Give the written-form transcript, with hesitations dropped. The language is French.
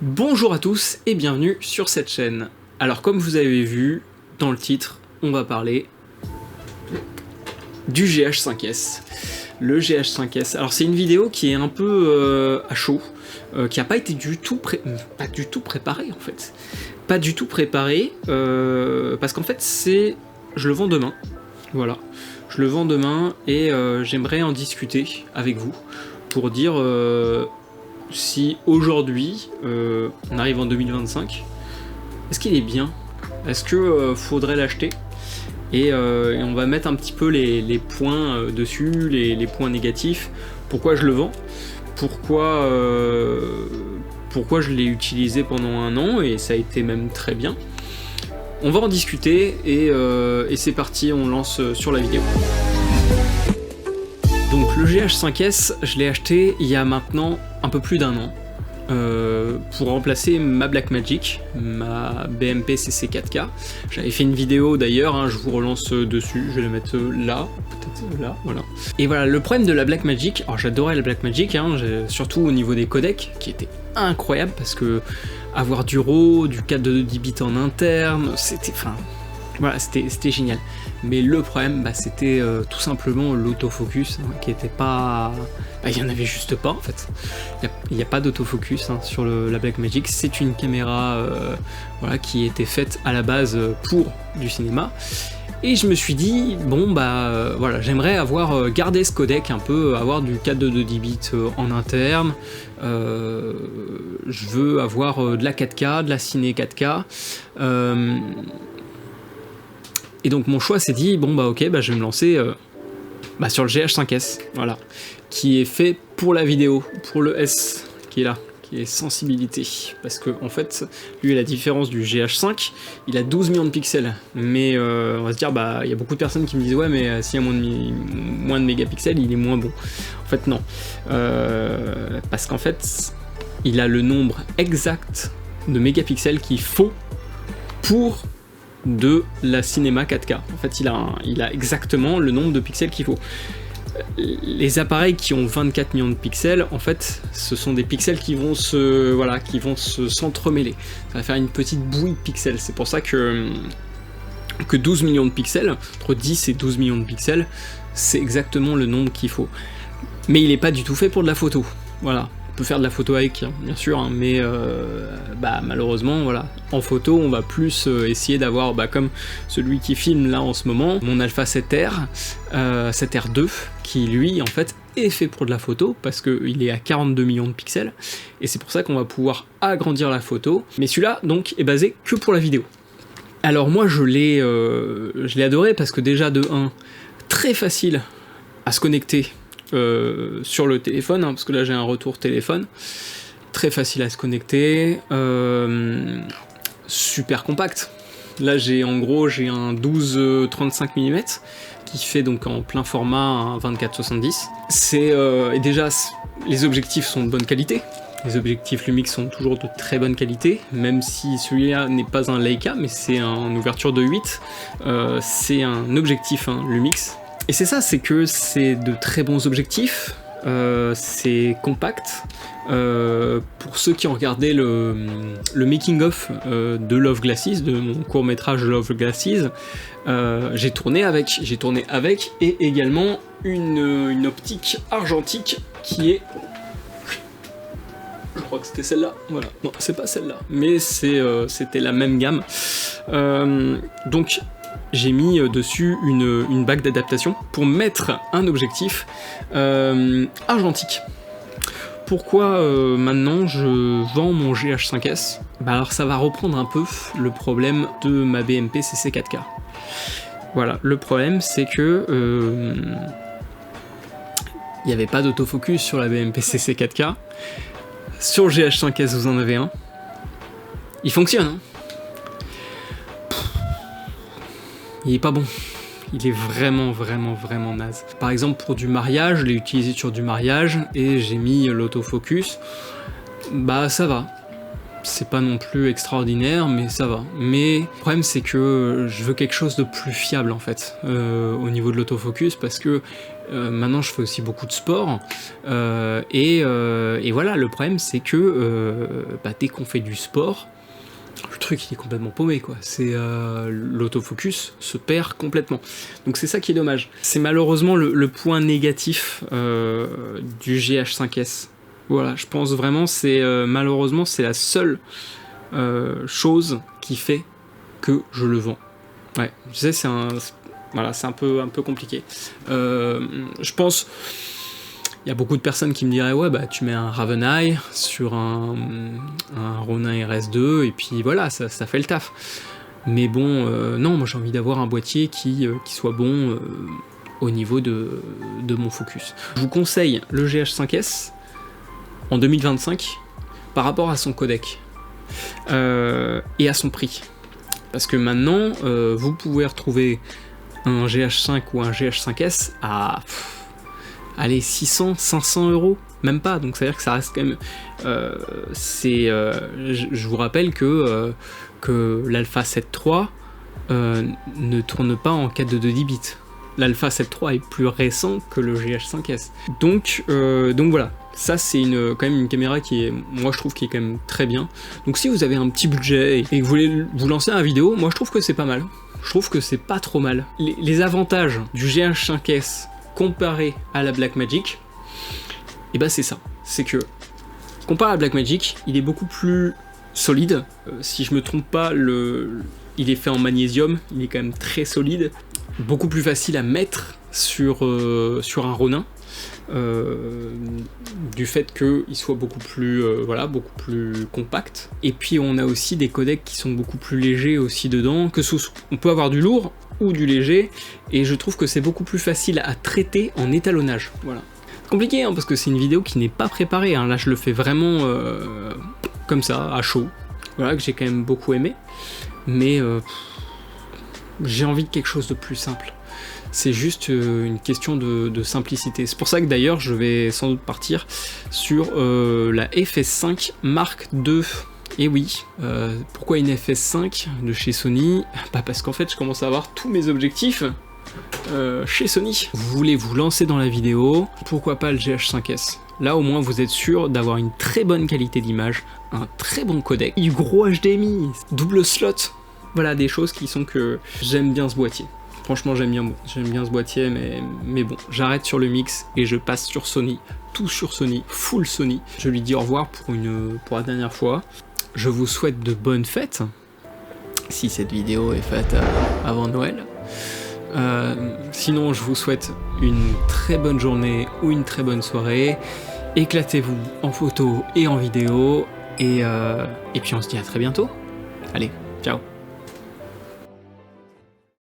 Bonjour à tous et bienvenue sur cette chaîne. Alors comme vous avez vu dans le titre, on va parler du GH5S. Le GH5S, alors c'est une vidéo qui est un peu à chaud, qui n'a pas été du tout préparée en fait. Pas du tout préparée, parce qu'en fait je le vends demain, voilà. Je le vends demain et j'aimerais en discuter avec vous pour dire si aujourd'hui, on arrive en 2025, est-ce qu'il est bien? Est-ce que faudrait l'acheter? Et on va mettre un petit peu les points dessus, les points négatifs, pourquoi je le vends, pourquoi je l'ai utilisé pendant un an, et ça a été même très bien. On va en discuter, et c'est parti, on lance sur la vidéo. Donc le GH5S, je l'ai acheté il y a maintenant un peu plus d'un an, pour remplacer ma Blackmagic, ma BMP CC 4K. J'avais fait une vidéo d'ailleurs, hein, je vous relance dessus, je vais la mettre là, peut-être là, voilà. Et voilà, le problème de la Blackmagic, alors j'adorais la Blackmagic, hein, surtout au niveau des codecs, qui étaient incroyables, parce que avoir du RAW, du 4.2 bits en interne, c'était génial. Mais le problème, c'était tout simplement l'autofocus, hein, qui était pas... il y en avait juste pas en fait. Il n'y a pas d'autofocus sur la Blackmagic. C'est une caméra voilà, qui était faite à la base pour du cinéma. Et je me suis dit, bon voilà, j'aimerais avoir gardé ce codec un peu, avoir du 4.2 bits en interne. Je veux avoir de la 4K, de la ciné 4K. Et donc mon choix s'est dit, bon ok, je vais me lancer sur le GH5S, voilà, qui est fait pour la vidéo, pour le S qui est là, qui est sensibilité, parce que en fait, lui, à la différence du GH5, il a 12 millions de pixels, mais on va se dire, il y a beaucoup de personnes qui me disent, ouais, mais s'il y a moins de mégapixels, il est moins bon. En fait, non, parce qu'en fait, il a le nombre exact de mégapixels qu'il faut pour de la cinéma 4K. En fait, il a exactement le nombre de pixels qu'il faut. Les appareils qui ont 24 millions de pixels, en fait, ce sont des pixels qui vont s'entremêler. Ça va faire une petite bouille de pixels. C'est pour ça que 12 millions de pixels, entre 10 et 12 millions de pixels, c'est exactement le nombre qu'il faut. Mais il n'est pas du tout fait pour de la photo. Voilà. On peut faire de la photo avec, bien sûr, hein, mais malheureusement, voilà, en photo, on va plus essayer d'avoir, comme celui qui filme là en ce moment, mon Alpha 7R, 7R2, qui lui, en fait, est fait pour de la photo, parce qu'il est à 42 millions de pixels, et c'est pour ça qu'on va pouvoir agrandir la photo, mais celui-là, donc, est basé que pour la vidéo. Alors moi, je l'ai adoré, parce que déjà, de 1, très facile à se connecter, sur le téléphone, parce que là j'ai un retour téléphone, très facile à se connecter, super compact. Là j'ai un 12-35 mm qui fait donc en plein format un 24-70. Et déjà les objectifs sont de bonne qualité. Les objectifs Lumix sont toujours de très bonne qualité, même si celui-là n'est pas un Leica, mais c'est une ouverture de 8, c'est un objectif Lumix. Et c'est ça, c'est que c'est de très bons objectifs, c'est compact. Pour ceux qui ont regardé le making-of de Love Glasses, de mon court-métrage Love Glasses, j'ai tourné avec, et également une optique argentique qui est... Je crois que c'était celle-là, voilà. Non, c'est pas celle-là, mais c'était la même gamme. Donc, j'ai mis dessus une bague d'adaptation pour mettre un objectif argentique. Pourquoi maintenant je vends mon GH5S? Alors ça va reprendre un peu le problème de ma BMP CC 4K. Voilà, le problème c'est que il n'y avait pas d'autofocus sur la BMP CC 4K. Sur le GH5S vous en avez un. Il fonctionne, hein. Il est pas bon, il est vraiment naze. Par exemple pour du mariage, je l'ai utilisé sur du mariage et j'ai mis l'autofocus, ça va. c'est pas non plus extraordinaire, mais ça va. Mais le problème c'est que je veux quelque chose de plus fiable en fait, au niveau de l'autofocus, parce que maintenant je fais aussi beaucoup de sport, et voilà, le problème c'est que dès qu'on fait du sport, le truc il est complètement paumé quoi, c'est l'autofocus se perd complètement, donc c'est ça qui est dommage. C'est malheureusement le point négatif du GH5S. Voilà, je pense vraiment c'est malheureusement c'est la seule chose qui fait que je le vends. Ouais, je sais, c'est un peu compliqué. Je pense, il y a beaucoup de personnes qui me diraient ouais bah tu mets un Raveneye sur un Ronin RS2 et puis voilà, ça fait le taf. Mais bon, non, moi j'ai envie d'avoir un boîtier qui soit bon au niveau de mon focus. Je vous conseille le GH5S en 2025 par rapport à son codec et à son prix. Parce que maintenant, vous pouvez retrouver un GH5 ou un GH5S à allez, 600, 500 €, même pas, donc ça veut dire que ça reste quand même... je vous rappelle que l'Alpha 7 III ne tourne pas en 422 bits. L'Alpha 7 III est plus récent que le GH5S. Donc voilà, ça c'est quand même une caméra qui est, moi je trouve, qui est quand même très bien. Donc si vous avez un petit budget et que vous voulez vous lancer à la vidéo, moi je trouve que c'est pas mal. Je trouve que c'est pas trop mal. Les avantages du GH5S comparé à la Blackmagic, et bah c'est ça. C'est que, comparé à la Blackmagic, il est beaucoup plus solide. Si je me trompe pas, il est fait en magnésium, il est quand même très solide. Beaucoup plus facile à mettre sur un Ronin, du fait qu'il soit beaucoup plus compact. Et puis on a aussi des codecs qui sont beaucoup plus légers aussi dedans, on peut avoir du lourd ou du léger, et je trouve que c'est beaucoup plus facile à traiter en étalonnage. Voilà. Compliqué hein, parce que c'est une vidéo qui n'est pas préparée, hein. Là je le fais vraiment comme ça, à chaud, voilà, que j'ai quand même beaucoup aimé, mais j'ai envie de quelque chose de plus simple. C'est juste une question de simplicité. C'est pour ça que d'ailleurs je vais sans doute partir sur la FS5 Mark II. Et oui, pourquoi une FS5 de chez Sony? Bah parce qu'en fait je commence à avoir tous mes objectifs chez Sony. Vous voulez vous lancer dans la vidéo, pourquoi pas le GH5S? Là au moins vous êtes sûr d'avoir une très bonne qualité d'image, un très bon codec, du gros HDMI, double slot. Voilà des choses qui sont que j'aime bien ce boîtier. Franchement j'aime bien ce boîtier, mais bon, j'arrête sur le mix et je passe sur Sony, tout sur Sony, full Sony. Je lui dis au revoir pour la dernière fois. Je vous souhaite de bonnes fêtes, si cette vidéo est faite avant Noël. Sinon je vous souhaite une très bonne journée ou une très bonne soirée. Éclatez-vous en photo et en vidéo, et puis on se dit à très bientôt. Allez, ciao.